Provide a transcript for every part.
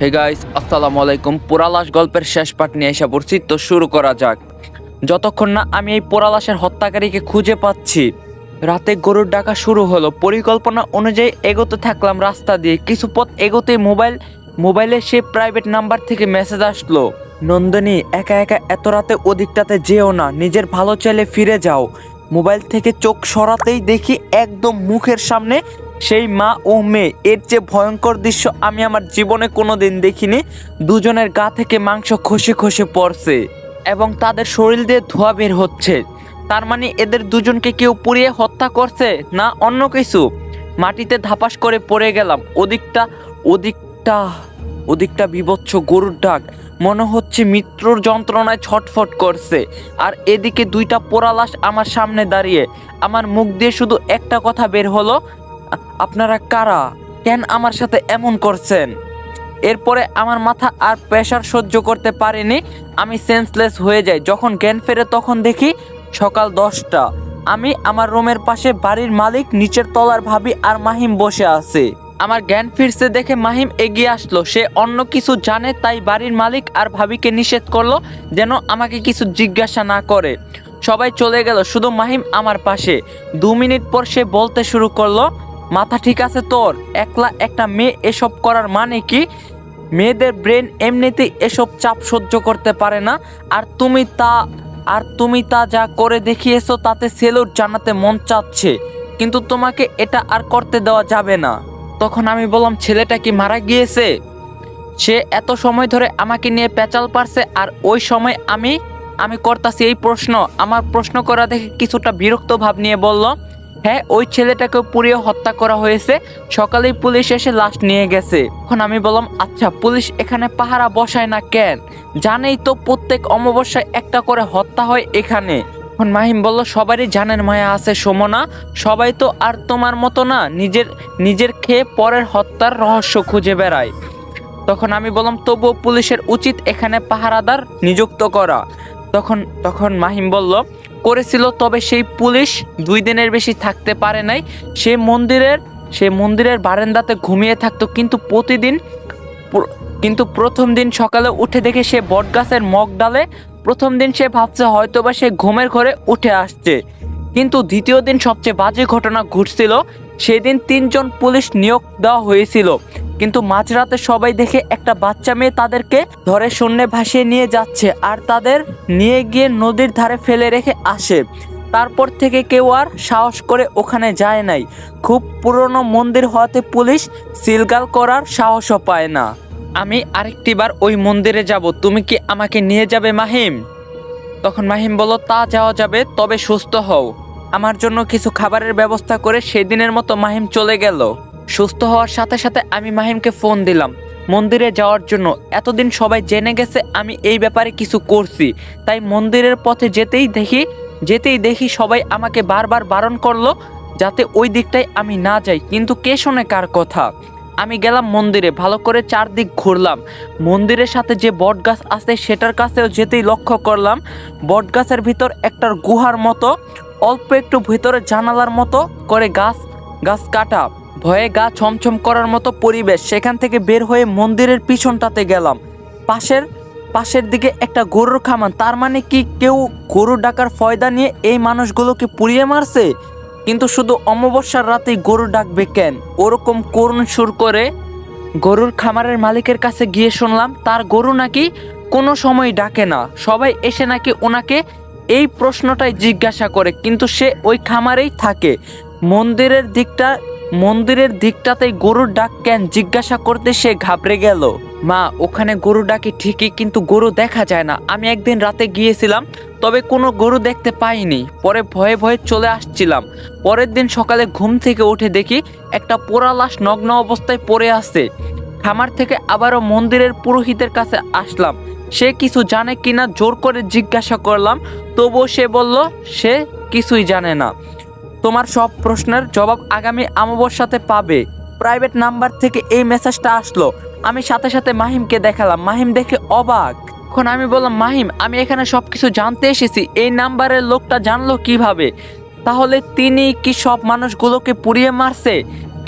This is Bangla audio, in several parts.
হে গাইস, আসসালামু আলাইকুম। পোড়ালাশ গল্পের শেষ পার্ট নিয়ে এসে পড়ছি, তো শুরু করা যাক। যতক্ষণ না আমি এই পোড়ালাশের হত্যাকারীকে খুঁজে পাচ্ছি, রাতে গরুর ডাকা শুরু হলো। পরিকল্পনা অনুযায়ী এগোতে থাকলাম রাস্তা দিয়ে। কিছু পথ এগোতে মোবাইলে সে প্রাইভেট নাম্বার থেকে মেসেজ আসলো, নন্দিনী, একা একা এত রাতে ওদিকটাতে যেও না, নিজের ভালো চাইলে ফিরে যাও। মোবাইল থেকে চোখ সরাতেই দেখি একদম মুখের সামনে সেই মা ও মেয়ে। এর চেয়ে ভয়ঙ্কর দৃশ্য আমি আমার জীবনে কোনোদিন দেখিনি। দুজনের গা থেকে মাংস খসে খসে পড়ছে এবং তাদের শরীর দিয়ে ধোঁয়া বের হচ্ছে। তার মানে এদের দুজনকে কেউ পুড়িয়ে হত্যা করছে, না অন্য কিছু। মাটিতে ধাপাস করে পড়ে গেলাম। ওদিকটা ওদিকটা বীভৎস গরুর ডাক, মনে হচ্ছে মৃত্যুর যন্ত্রণায় ছটফট করছে। আর এদিকে দুইটা পোড়া লাশ আমার সামনে দাঁড়িয়ে। আমার মুখ দিয়ে শুধু একটা কথা বের হলো, আপনারা কারা? কেন আমার সাথে এমন করছেন? এরপরে আমার মাথা আর প্রেশার সহ্য করতে পারেনি, আমি সেন্সলেস হয়ে যাই। যখন জ্ঞান ফেরে তখন দেখি সকাল 10টা। আমি আমার রুমের পাশে, বাড়ির মালিক, নিচের তলার ভাবি আর মাহিম বসে আছে। আমার জ্ঞান ফিরছে দেখে মাহিম এগিয়ে আসলো। সে অন্য কিছু জানে, তাই বাড়ির মালিক আর ভাবিকে নিষেধ করলো যেন আমাকে কিছু জিজ্ঞাসা না করে। সবাই চলে গেল, শুধু মাহিম আমার পাশে। 2 মিনিট পর সে বলতে শুরু করলো, মাথা ঠিক আছে তোর? একলা একটা মেয়ে এসব করার মানে কি? মেয়েদের ব্রেন এমনিতেই এসব চাপ সহ্য করতে পারে না। আর তুমি তা যা করে দেখিয়েছো তাতে সেলুট জানাতে মন চাচ্ছে, কিন্তু তোমাকে এটা আর করতে দেওয়া যাবে না। তখন আমি বললাম, ছেলেটা কি মারা গিয়েছে? সে এত সময় ধরে আমাকে নিয়ে পেঁচাল পারছে, আর ওই সময় আমি করতাছি এই প্রশ্ন। আমার প্রশ্ন করা দেখে কিছুটা বিরক্ত ভাব নিয়ে বলল, হ্যাঁ, ওই ছেলেটাকে পুড়িয়ে হত্যা করা হয়েছে। সকালেই পুলিশ এসে লাশ নিয়ে গেছে। এখন আমি বললাম, আচ্ছা, পুলিশ এখানে পাহারা বসায় না কেন? জানেই তো প্রত্যেক অমাবস্যায় একটা করে হত্যা হয় এখানে। এখন মাহিম বলল, সবারই জানের মায়া আছে সুমনা, সবাই তো আর তোমার মতো না, নিজের খেয়ে পরের হত্যার রহস্য খুঁজে বেড়ায়। তখন আমি বললাম, তবুও পুলিশের উচিত এখানে পাহারাদার নিযুক্ত করা। তখন মাহিম বলল, করেছিল, তবে সেই পুলিশ 2 দিনের বেশি থাকতে পারে নাই। সে মন্দিরের বারান্দাতে ঘুমিয়ে থাকতো, কিন্তু প্রথম দিন সকালে উঠে দেখে সে বটগাছের মগ ডালে। প্রথম দিন সে ভাবছে হয়তোবা সে ঘুমের ঘরে উঠে আসছে, কিন্তু দ্বিতীয় দিন সবচেয়ে বাজে ঘটনা ঘটছিল। সেদিন 3 জন পুলিশ নিয়োগ দেওয়া হয়েছিল, কিন্তু মাঝরাতে সবাই দেখে একটা বাচ্চা মেয়ে তাদেরকে ধরে শূন্যে ভাসিয়ে নিয়ে যাচ্ছে, আর তাদের নিয়ে গিয়ে নদীর ধারে ফেলে রেখে আসে। তারপর থেকে কেউ আর সাহস করে ওখানে যায় নাই। খুব পুরনো মন্দির হওয়াতে পুলিশ সিলগাল করার সাহসও পায় না। আমি আরেকটিবার ওই মন্দিরে যাব, তুমি কি আমাকে নিয়ে যাবে মাহিম? তখন মাহিম বলল, তা যাওয়া যাবে, তবে সুস্থ হও। আমার জন্য কিছু খাবারের ব্যবস্থা করে সেদিনের মতো মাহিম চলে গেল। সুস্থ হওয়ার সাথে সাথে আমি মাহিমকে ফোন দিলাম মন্দিরে যাওয়ার জন্য। এতদিন সবাই জেনে গেছে আমি এই ব্যাপারে কিছু করছি, তাই মন্দিরের পথে যেতেই দেখি সবাই আমাকে বারবার বারণ করলো যাতে ওই দিকটায় আমি না যাই, কিন্তু কে শোনে কার কথা। আমি গেলাম মন্দিরে, ভালো করে চারদিক ঘুরলাম। মন্দিরের সাথে যে বট গাছ আছে সেটার কাছেও যেতেই লক্ষ্য করলাম বট গাছের ভিতর একটা গুহার মতো, অল্প একটু ভিতরে জানালার মতো করে গাছ কাটা। ভয়ে গা ছমছম করার মতো পরিবেশ। সেখান থেকে বের হয়ে মন্দিরের পিছনটাতে গেলাম। পাশের দিকে একটা গরুর খামার। তার মানে কি কেউ গরু ডাকার ফয়দা নিয়ে এই মানুষগুলোকে পুড়িয়ে মারছে? কিন্তু শুধু অমাবস্যার রাতেই গরু ডাকবে কেন? ওরকম করুণ সুর করে গরুর খামারের মালিকের কাছে গিয়ে শুনলাম তার গরু নাকি কোনো সময় ডাকে না। সবাই এসে নাকি ওনাকে এই প্রশ্নটাই জিজ্ঞাসা করে, কিন্তু সে ওই খামারেই থাকে। মন্দিরের দিকটাতেই গরুর ডাক কেন জিজ্ঞাসা করতে সে ঘাবড়ে গেল। মা, ওখানে গরু ডাকে ঠিকই, কিন্তু গরু দেখা যায় না। আমি একদিন রাতে গিয়েছিলাম, তবে কোনো গরু দেখতে পাইনি। পরে ভয়ে ভয়ে চলে আসছিলাম। পরের দিন সকালে ঘুম থেকে উঠে দেখি একটা পোড়া লাশ নগ্ন অবস্থায় পড়ে আছে। খামার থেকে আবারও মন্দিরের পুরোহিতের কাছে আসলাম। সে কিছু জানে কিনা জোর করে জিজ্ঞাসা করলাম, তবুও সে বলল সে কিছুই জানে না। তোমার সব প্রশ্নের জবাব আগামী অমাবস্যাতে পাবে। প্রাইভেট নাম্বার থেকে এই মেসেজটা আসলো। আমি সাথে সাথে মাহিমকে দেখালাম। মাহিম দেখে অবাক। এখন আমি বললাম, মাহিম, আমি এখানে সবকিছু জানতে এসেছি, এই নাম্বারের লোকটা জানলো কিভাবে? তাহলে তিনি কি সব মানুষগুলোকে পুড়িয়ে মারছে?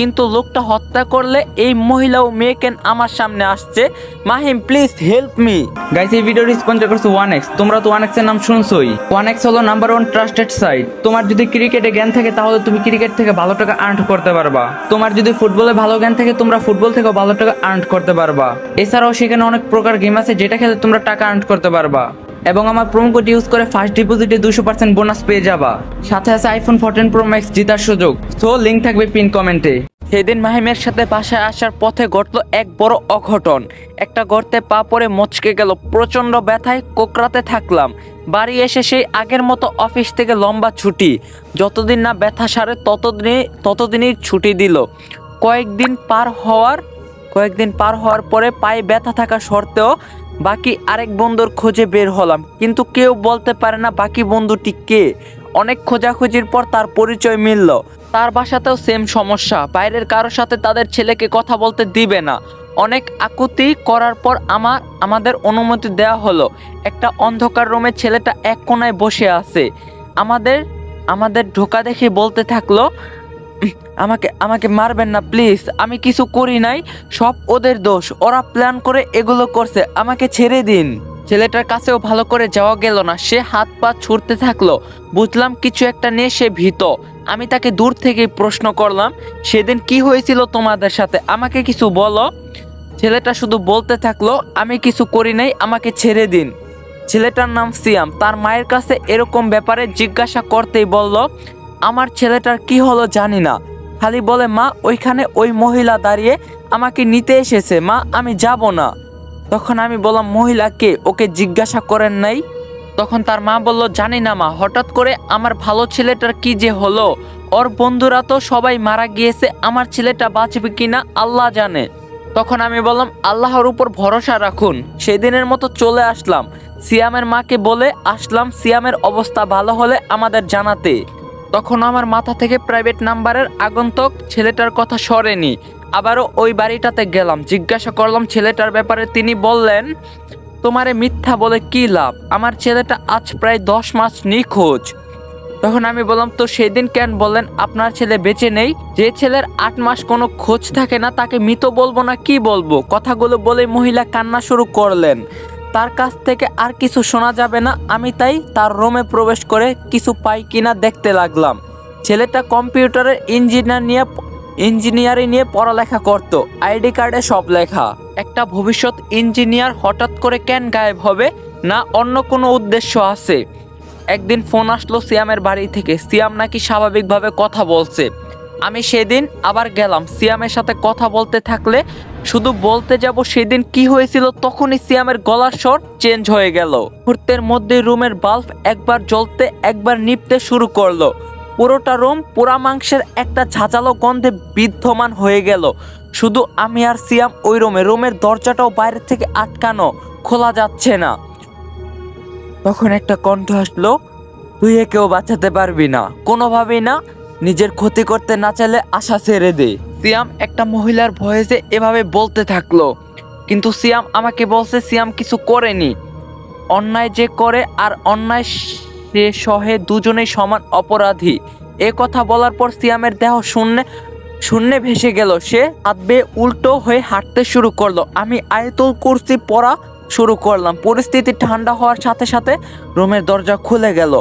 কিন্তু লোকটা হত্যা করলে এই মহিলা ও মেয়ে কেন আমার সামনে আসছে? Mahim please help me. Guys এই ভিডিওটি স্পন্সর করছে 1x। তোমরা তো 1x এর নাম শুনছোই। 1x হলো নাম্বার 1 ট্রাস্টেড সাইট। তোমার যদি ক্রিকেটে জ্ঞান থাকে তাহলে তুমি ক্রিকেট থেকে ভালো টাকা আর্ন করতে পারবা। তোমার যদি ফুটবলে ভালো জ্ঞান থাকে তোমরা ফুটবল থেকে ভালো টাকা আর্ন করতে পারবা। এছাড়াও সেখানে অনেক প্রকার গেম আছে যেটা খেলে তোমরা টাকা আর্ন করতে পারবা। এবং আমার প্রোমো কোড ইউজ করে ফার্স্ট ডিপোজিটে 200% বোনাস পেয়ে যাবা। সাথে আছে আইফোন 14 প্রো ম্যাক্স জেতার সুযোগ। সো লিংক থাকবে পিন কমেন্টে। সেদিন মাহিমের সাথে বাসায় আসার পথে ঘটলো এক বড় অঘটন। একটা গর্তে পা পড়ে মচকে গেল, প্রচন্ড ব্যথায় কোকড়াতে থাকলাম। বাড়ি এসে সেই আগের মতো অফিস থেকে লম্বা ছুটি। যতদিন না ব্যথা সারে ততদিনই ছুটি দিল। কয়েকদিন পার হওয়ার পরে পায়ে ব্যথা থাকা সত্ত্বেও বাকি আরেক বন্ধুর খোঁজে বের হলাম, কিন্তু কেউ বলতে পারে না বাকি বন্ধুটি কে। অনেক খোঁজাখুঁজির পর তার পরিচয় মিলল। তার বাসাতেও সেম সমস্যা, বাইরের কারোর সাথে তাদের ছেলেকে কথা বলতে দিবে না। অনেক আকুতি করার পর আমাদের অনুমতি দেওয়া হলো। একটা অন্ধকার রুমে ছেলেটা এক কোণায় বসে আছে। আমাদের ঢোকা দেখে বলতে থাকলো, আমাকে মারবেন না প্লিজ, আমি কিছু করি নাই, সব ওদের দোষ, ওরা প্ল্যান করে এগুলো করছে, আমাকে ছেড়ে দিন। ছেলেটার কাছেও ভালো করে যাওয়া গেল না, সে হাত পা ছুটতে থাকলো। বুঝলাম কিছু একটা নিয়ে সে ভীত। আমি তাকে দূর থেকেই প্রশ্ন করলাম, সেদিন কি হয়েছিল তোমাদের সাথে, আমাকে কিছু বলো। ছেলেটা শুধু বলতে থাকলো, আমি কিছু করি নাই, আমাকে ছেড়ে দিন। ছেলেটার নাম সিয়াম। তার মায়ের কাছে এরকম ব্যাপারে জিজ্ঞাসা করতেই বলল, আমার ছেলেটার কি হলো জানি না, খালি বলে মা ওইখানে ওই মহিলা দাঁড়িয়ে আমাকে নিতে এসেছে, মা আমি যাব না। তখন আমি বললাম, মহিলা কে, ওকে জিজ্ঞাসা করেন নাই? তখন তার মা বলল, জানি না মা, হঠাৎ করে আমার ভালো ছেলেটার কি যে হলো, ওর বন্ধুরা তো সবাই মারা গিয়েছে, আমার ছেলেটা বাঁচবে কিনা আল্লাহ জানে। তখন আমি বললাম, আল্লাহর উপর ভরসা রাখুন। সেদিনের মতো চলে আসলাম, সিয়ামের মাকে বলে আসলাম সিয়ামের অবস্থা ভালো হলে আমাদের জানাতে। তখন আমার মাথা থেকে প্রাইভেট নাম্বারের আগন্তুক ছেলেটার কথা সরেনি। আবারও ওই বাড়িটাতে গেলাম, জিজ্ঞাসা করলাম ছেলেটার ব্যাপারে। তিনি বললেন, তোমারে মিথ্যা বলে কি লাভ, আমার ছেলেটা আজ প্রায় 10 মাস নিখোঁজ। তখন আমি বললাম, তো সেদিন কেন বললেন আপনার ছেলে বেঁচে নেই? যে ছেলের 8 মাস কোনো খোঁজ থাকে না তাকে মৃত বলবো না কি বলবো? কথাগুলো বলে মহিলা কান্না শুরু করলেন। তার কাছ থেকে আর কিছু শোনা যাবে না, আমি তাই তার রুমে প্রবেশ করে কিছু পাই কিনা দেখতে লাগলাম। ছেলেটা কম্পিউটারের ইঞ্জিনিয়ারিং নিয়ে পড়ালেখা করত, আইডি কার্ডে সব লেখা। একটা ভবিষ্যৎ ইঞ্জিনিয়ার হঠাৎ করে কেন গায়েব হবে? না অন্য কোনো উদ্দেশ্য আছে? একদিন ফোন আসলো সিয়ামের বাড়ি থেকে, সিয়াম নাকি স্বাভাবিকভাবে কথা বলছে। আমি সেদিন আবার গেলাম, সিয়ামের সাথে কথা বলতে থাকলে শুধু বলতে যাব সেদিন কি হয়েছিল, তখনই সিয়ামের গলার স্বর চেঞ্জ হয়ে গেল। মুহূর্তের মধ্যে রুমের বাল্ব একবার জ্বলতে একবার নিভতে শুরু করলো। পুরোটা রুম পোড়া মাংসের একটা ঝাঁঝালো গন্ধে বিদ্ধমান হয়ে গেল। শুধু আমি আর সিয়াম ওই রুমের দরজাটাও বাইরে থেকে আটকানো, খোলা যাচ্ছে না। তখন একটা কণ্ঠ আসলো, তুই একেও বাঁচাতে পারবি না, কোনোভাবেই না, নিজের ক্ষতি করতে না চাইলে আশা ছেড়ে দে। সিয়াম একটা মহিলার ভয়েসে এভাবে বলতে থাকলো, কিন্তু সিয়াম আমাকে বলছে সিয়াম কিছু করেনি। অন্যায় যে করে আর অন্যায় সে সহে, দুজনেই সমান অপরাধী। এ কথা বলার পর সিয়ামের দেহ শূন্যে ভেসে গেল। সে হাত বেয়ে উল্টো হয়ে হাঁটতে শুরু করলো। আমি আয়াতুল কুরসি পড়া শুরু করলাম। পরিস্থিতি ঠান্ডা হওয়ার সাথে সাথে রুমের দরজা খুলে গেল।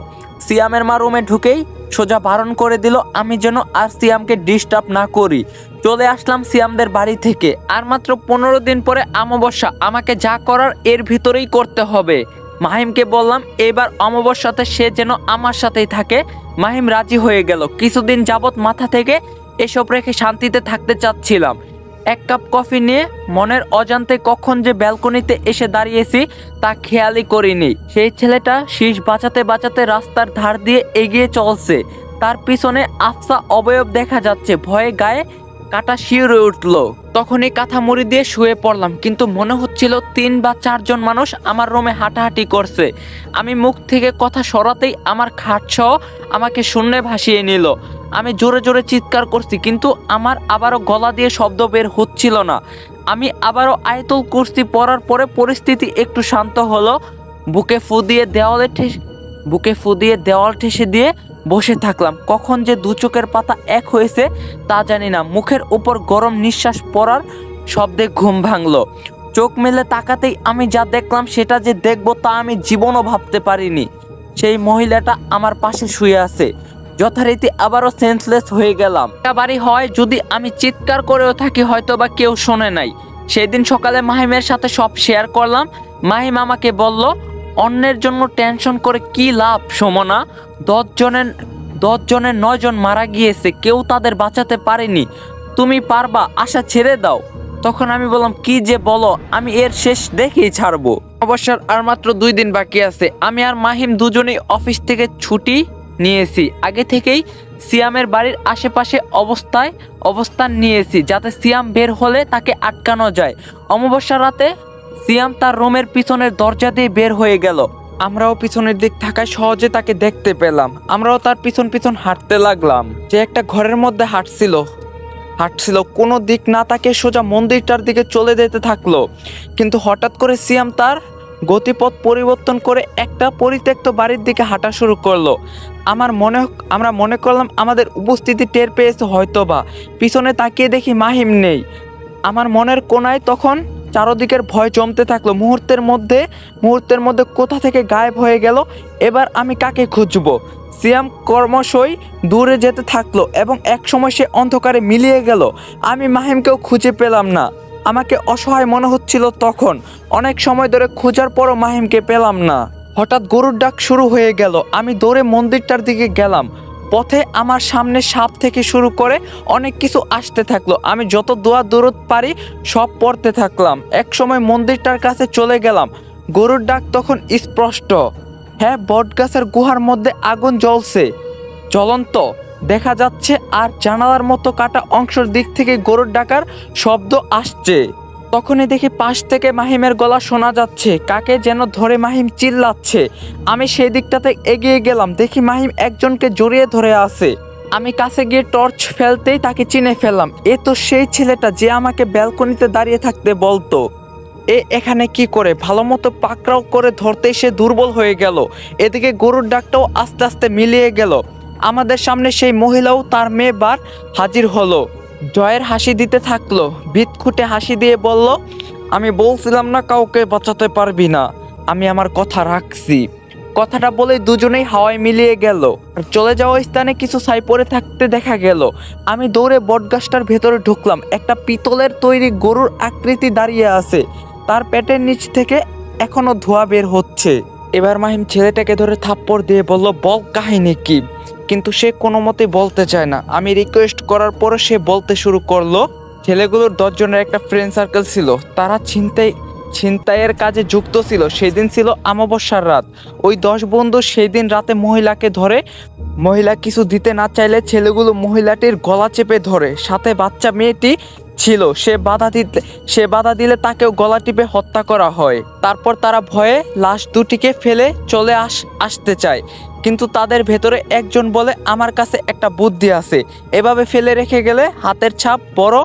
সিয়ামের মা রুমে ঢুকেই সোজা বারণ করে দিল আমি যেন আর সিয়ামকে ডিস্টার্ব না করি। চলে আসলাম সিয়ামদের বাড়ি থেকে। আর মাত্র 15 দিন পরে অমাবস্যা, আমাকে যা করার এর ভিতরেই করতে হবে। মাহিমকে বললাম এবার অমাবস্যাতে সে যেন আমার সাথেই থাকে। মাহিম রাজি হয়ে গেল। কিছুদিন যাবৎ মাথা থেকে এসব রেখে শান্তিতে থাকতে চাচ্ছিলাম। এক কাপ কফি নিয়ে মনের অজান্তে কখন যে ব্যালকনিতে এসে দাঁড়িয়েছি তা খেয়ালই করিনি। সেই ছেলেটা শীষ বাঁচাতে বাঁচাতে রাস্তার ধার দিয়ে এগিয়ে চলছে। তার পিছনে আফসা অবয়ব দেখা যাচ্ছে। ভয়ে গায়ে কাটা শিউরে উঠল। তখনই কাঁথা মুড়ি দিয়ে শুয়ে পড়লাম, কিন্তু মনে হচ্ছিল 3 বা 4 জন মানুষ আমার রুমে হাঁটাহাঁটি করছে। আমি মুখ থেকে কথা সরাতেই আমার খাট সহ আমাকে শূন্যে ভাসিয়ে নিল। আমি জোরে জোরে চিৎকার করছি, কিন্তু আমার আবারও গলা দিয়ে শব্দ বের হচ্ছিল না। আমি আবারও আয়াতুল কুরসি পড়ার পরে পরিস্থিতি একটু শান্ত হলো। বুকে ফু দিয়ে দেওয়াল ঠেসে দিয়ে বসে থাকলাম। কখন যে দু চোখের পাতা এক হয়েছে তা জানি না। মুখের উপর গরম নিঃশ্বাস পড়ার শব্দে ঘুম ভাঙলো। চোখ মেলে তাকাতেই আমি যা দেখলাম, সেটা যে দেখবো তা আমি জীবনও ভাবতে পারিনি। সেই মহিলাটা আমার পাশে শুয়ে আছে। যথারীতি আবারও সেন্সলেস হয়ে গেলাম। একটা বাড়ি হয়, যদি আমি চিৎকার করেও থাকি হয়তো বা কেউ শোনে নাই। সেই দিন সকালে মাহিমের সাথে সব শেয়ার করলাম। মাহিম আমাকে বলল, অন্যের জন্য টেনশন করে কি লাভ সুমনা? 10 জনের 9 জন মারা গিয়েছে, কেউ তাদের বাঁচাতে পারেনি। তুমি পারবা, আশা ছেড়ে দাও। তখন আমি বললাম, কি যে বলো, আমি এর শেষ দেখেই ছাড়বো। অবসর আর মাত্র 2 দিন বাকি আছে। আমি আর মাহিম দুজনেই অফিস থেকে ছুটি নিয়েছি। আগে থেকেই সিয়ামের বাড়ির আশেপাশে অবস্থান নিয়েছি, যাতে সিয়াম বের হলে তাকে আটকানো যায়। অমাবস্যা রাতে সিয়াম তার রুমের পিছনের দরজা দিয়ে বের হয়ে গেল। আমরাও পিছনের দিক থাকায় সহজে তাকে দেখতে পেলাম। আমরাও তার পিছন পিছন হাঁটতে লাগলাম। যে একটা ঘরের মধ্যে হাঁটছিল কোনো দিক না তাকে সোজা মন্দিরটার দিকে চলে যেতে থাকলো। কিন্তু হঠাৎ করে সিয়াম তার গতিপথ পরিবর্তন করে একটা পরিত্যক্ত বাড়ির দিকে হাঁটা শুরু করলো। আমরা মনে করলাম আমাদের উপস্থিতি টের পেয়েছে হয়তোবা। পিছনে তাকিয়ে দেখি মাহিম নেই। আমার মনের কোণায় তখন চারদিকের ভয় জমতে থাকলো। মুহূর্তের মধ্যে কোথা থেকে গায়েব হয়ে গেল। এবার আমি কাকে খুঁজবো? সিয়াম ক্রমশই দূরে যেতে থাকলো এবং একসময় সে অন্ধকারে মিলিয়ে গেল। আমি মাহিমকেও খুঁজে পেলাম না। আমাকে অসহায় মনে হচ্ছিল তখন। অনেক সময় ধরে খোঁজার পরও মাহিমকে পেলাম না। হঠাৎ গরুর ডাক শুরু হয়ে গেল। আমি দৌড়ে মন্দিরটার দিকে গেলাম। পথে আমার সামনে সাপ থেকে শুরু করে অনেক কিছু আসতে থাকলো। আমি যত দোয়া দূরত পারি সব পড়তে থাকলাম। এক সময় মন্দিরটার কাছে চলে গেলাম। গরুর ডাক তখন স্পষ্ট। হ্যাঁ, বটগাছের গুহার মধ্যে আগুন জ্বলছে, জ্বলন্ত দেখা যাচ্ছে। আর জানালার মতো কাটা অংশের দিক থেকে গরুর ডাকার শব্দ আসছে। তখনই দেখি পাশ থেকে মাহিমের গলা শোনা যাচ্ছে। কাকে যেন ধরে মাহিম চিল্লাচ্ছে। আমি সেই দিকটাতে এগিয়ে গেলাম। দেখি মাহিম একজনকে জড়িয়ে ধরে আছে। আমি কাছে গিয়ে টর্চ ফেলতেই তাকে চিনে ফেললাম। এ তো সেই ছেলেটা যে আমাকে ব্যালকনিতে দাঁড়িয়ে থাকতে বলতো। এখানে কি করে? ভালো মতো পাকড়াও করে ধরতেই সে দুর্বল হয়ে গেল। এদিকে গরুর ডাকটাও আস্তে আস্তে মিলিয়ে গেল। আমাদের সামনে সেই মহিলাও তার মেয়ে বার হাজির হলো। জয়ের হাসি দিতে থাকলো। বিদঘুটে হাসি দিয়ে বলল, আমি বলছিলাম না কাউকে বাঁচাতে পারবি না? আমি আমার কথা রাখছি। কথাটা বলে দুজনেই হাওয়ায় মিলিয়ে গেল। আর চলে যাওয়া স্থানে কিছু ছাই পড়ে থাকতে দেখা গেল। আমি দৌড়ে বটগাছটার ভেতরে ঢুকলাম। একটা পিতলের তৈরি গরুর আকৃতি দাঁড়িয়ে আছে। তার পেটের নিচ থেকে এখনো ধোঁয়া বের হচ্ছে। এবার মাহিম ছেলেটাকে ধরে থাপ্পড় দিয়ে বলল, বল কাহিনী কি? কিন্তু সে কোনো মতে বলতে চায় না। আমি রিকোয়েস্ট করার পরে সে বলতে শুরু করলো। ছেলেগুলোর 10 জনের একটা ফ্রেন্ড সার্কেল ছিল। তারা ছিনতাইয়ের কাজে যুক্ত ছিল। সেদিন ছিল অমাবস্যার রাত। ওই 10 বন্ধু সেই দিন রাতে মহিলাকে ধরে। মহিলা কিছু দিতে না চাইলে ছেলেগুলো মহিলাটির গলা চেপে ধরে। সাথে বাচ্চা মেয়েটি ছিল। সে বাধা দিলে তাকেও গলা টিপে হত্যা করা হয়। তারপর তারা ভয়ে লাশ দুটিকে ফেলে চলে আসতে চায়। কিন্তু তাদের ভেতরে একজন বলে, আমার কাছে একটা বুদ্ধি আছে। এভাবে ফেলে রেখে গেলে হাতের ছাপ বড়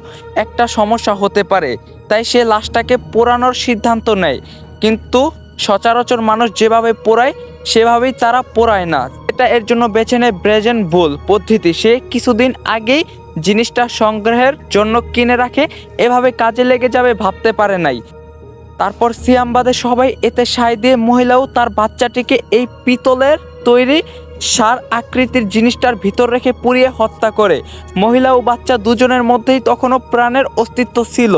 একটা সমস্যা হতে পারে। তাই সে লাশটাকে পোড়ানোর সিদ্ধান্ত নেয়। কিন্তু সচরাচর মানুষ যেভাবে পোড়ায় সেভাবেই তারা পোড়ায় না। এটা এর জন্য বেছে নেয় ব্রেজেন বুল পদ্ধতি। সে কিছুদিন আগেই জিনিসটা সংগ্রহের জন্য কিনে রাখে। এভাবে কাজে লেগে যাবে ভাবতে পারে নাই। তারপর সিয়ামবাদে সবাই এতে সায় দিয়ে মহিলাও তার বাচ্চাটিকে এই পিতলের তৈরি সার আকৃতির জিনিসটার ভিতর রেখে পুড়িয়ে হত্যা করে। মহিলা ও বাচ্চা দুজনের মধ্যেই তখনও প্রাণের অস্তিত্ব ছিল।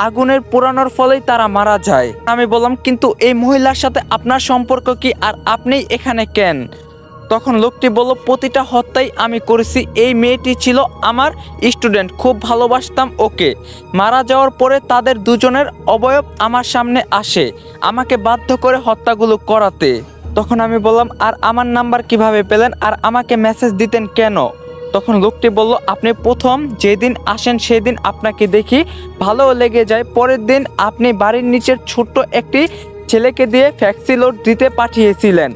আগুনের পোড়ানোর ফলেই তারা মারা যায়। আমি বললাম, কিন্তু এই মহিলার সাথে আপনার সম্পর্ক কি, আর আপনি এখানে কেন? তখন লোকটি বলল, প্রতিটা হত্যাই আমি করেছি। এই মেয়েটি ছিল আমার স্টুডেন্ট, খুব ভালোবাসতাম ওকে। মারা যাওয়ার পরে তাদের দুজনের অবয়ব আমার সামনে আসে, আমাকে বাধ্য করে হত্যাগুলো করাতে। তখন আমি বললাম, আর আমার নাম্বার কিভাবে পেলেন, আর আমাকে মেসেজ দিতেন কেন? তখন লোকটি বলল, আপনি প্রথম যেদিন আসেন সেদিন আপনাকে দেখি, ভালো লেগে যায়। পরের দিন আপনি বাড়ির নিচের ছোট্ট একটি ছেলেকে দিয়ে ফ্যাক্সি লোড দিতে পাঠিয়েছিলেন,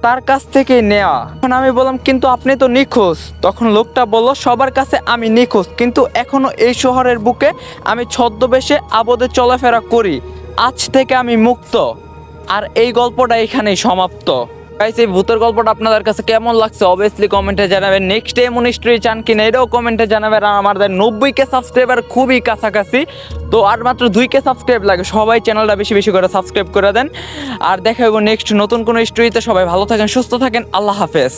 তার কাছ থেকে নেওয়া। তখন আমি বললাম, কিন্তু আপনি তো নিখোঁজ। তখন লোকটা বলল, সবার কাছে আমি নিখোঁজ, কিন্তু এখনো এই শহরের বুকে আমি ছদ্মবেশে আবদ্ধে চলাফেরা করি। আজ থেকে আমি মুক্ত। আর এই গল্পটা এখানেই সমাপ্ত। গাইস এই ভূতের গল্পটা আপনাদের কাছে কেমন লাগছে অবভিয়াসলি কমেন্টে জানাবেন। নেক্সট এমন স্টোরি চান কিনা এটাও কমেন্টে জানাবেন। আর আমাদের 90K সাবস্ক্রাইবার খুবই কাছাকাছি, তো আর মাত্র 2K সাবস্ক্রাইব লাগে। সবাই চ্যানেলটা বেশি বেশি করে সাবস্ক্রাইব করে দেন। আর দেখা হবে নেক্সট নতুন কোনো স্টোরিতে। সবাই ভালো থাকেন, সুস্থ থাকেন, আল্লাহ হাফেজ।